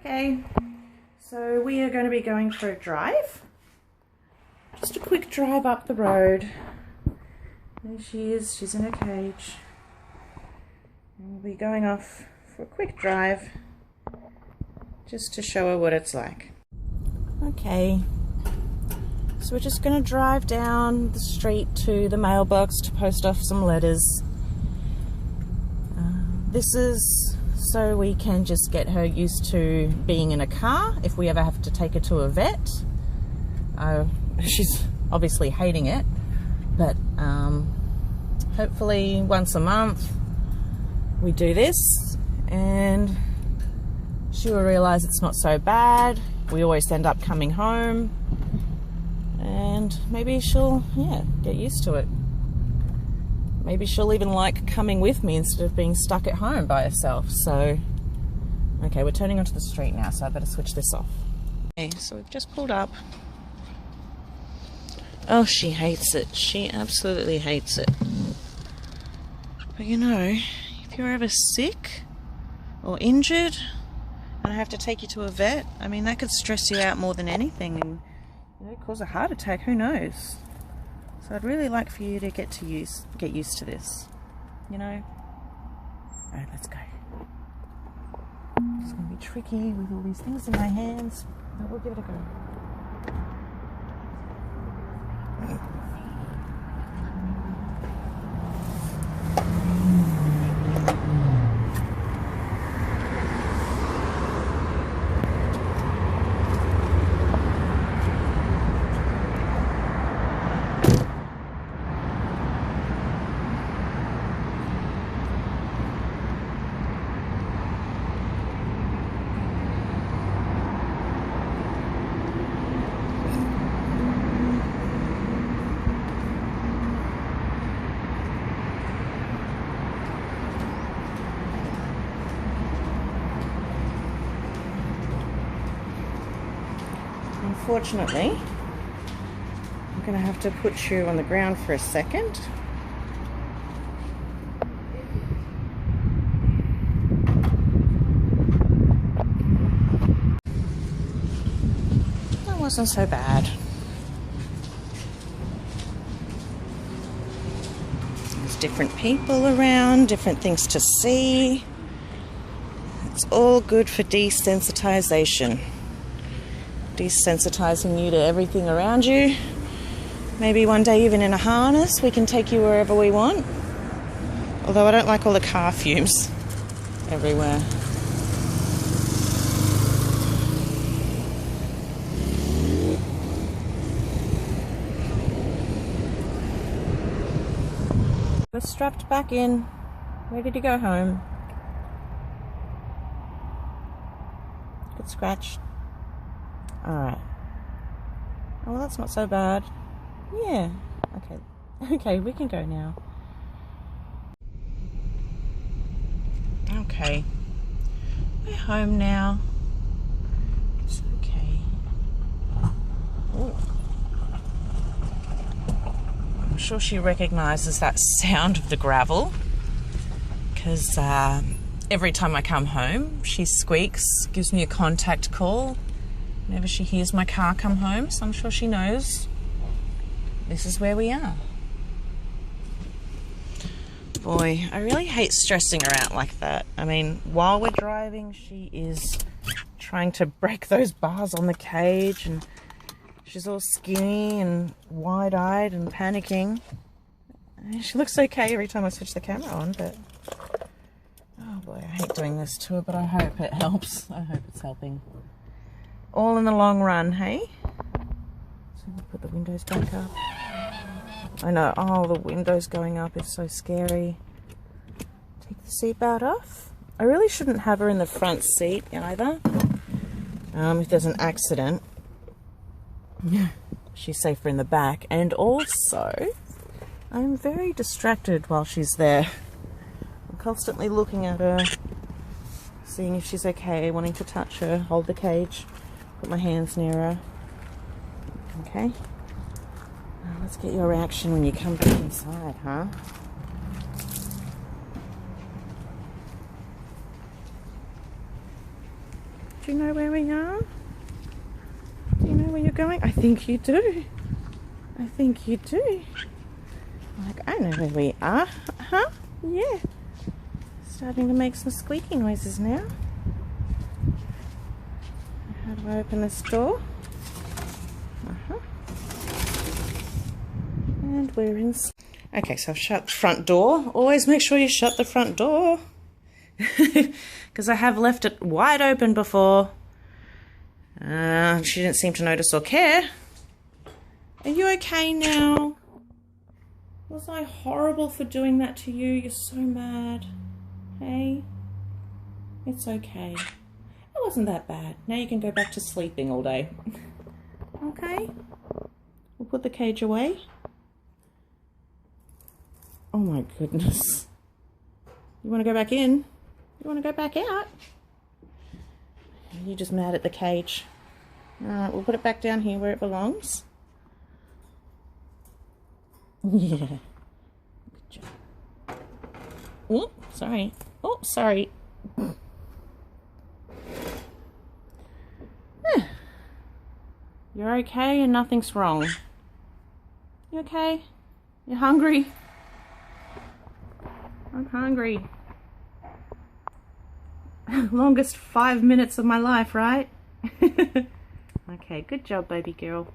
Okay, so we are going to be going for a drive. Just a quick drive up the road. There she is, she's in her cage. And we'll be going off for a quick drive just to show her what it's like. Okay, so we're just going to drive down the street to the mailbox to post off some letters. This is so we can just get her used to being in a car if we ever have to take her to a vet. She's obviously hating it, but hopefully once a month we do this and she will realize it's not so bad. We always end up coming home and maybe she'll, get used to it. Maybe she'll even like coming with me instead of being stuck at home by herself. So, okay, we're turning onto the street now, so I better switch this off. Okay, so we've just pulled up. Oh, she hates it. She absolutely hates it. But you know, if you're ever sick or injured and I have to take you to a vet, I mean, that could stress you out more than anything and cause a heart attack, who knows? So I'd really like for you to get used to this, you know? Alright, let's go. It's going to be tricky with all these things in my hands, but we'll give it a go. Unfortunately, I'm going to have to put you on the ground for a second. That wasn't so bad. There's different people around, different things to see. It's all good for desensitization. Desensitizing you to everything around you. Maybe one day even in a harness we can take you wherever we want. Although I don't like all the car fumes everywhere. We're strapped back in, ready to go home. Good scratch. Alright. Oh, well, that's not so bad. Yeah. Okay. Okay, we can go now. Okay. We're home now. It's okay. Ooh. I'm sure she recognizes that sound of the gravel because every time I come home, she squeaks, gives me a contact call whenever she hears my car come home, so I'm sure she knows this is where we are. Boy, I really hate stressing her out like that. I mean, while we're driving, she is trying to break those bars on the cage, and she's all skinny and wide-eyed and panicking. She looks okay every time I switch the camera on, but oh boy, I hate doing this to her, but I hope it helps. I hope it's helping. All in the long run, hey? So we'll put the windows back up. I know, oh, the windows going up is so scary. Take the seatbelt off. I really shouldn't have her in the front seat either. If there's an accident, she's safer in the back. And also, I'm very distracted while she's there. I'm constantly looking at her, seeing if she's okay, wanting to touch her, hold the cage. Put my hands near her. Okay. Now let's get your reaction when you come back inside, huh? Do you know where we are? Do you know where you're going? I think you do. I think you do. Like, I know where we are. Huh? Yeah. Starting to make some squeaky noises now. How do I open this door? And we're in. Okay, so I've shut the front door. Always make sure you shut the front door. Because I have left it wide open before. She didn't seem to notice or care. Are you okay now? Was I horrible for doing that to you? You're so mad. Hey? It's okay. It wasn't that bad. Now you can go back to sleeping all day. Okay? We'll put the cage away. Oh my goodness. You want to go back in? You want to go back out? You're just mad at the cage. Alright, we'll put it back down here where it belongs. Yeah. Good job. Oh, sorry. Oh, sorry. You're okay and nothing's wrong. You okay? You hungry? I'm hungry. Longest 5 minutes of my life, right? Okay, good job, baby girl.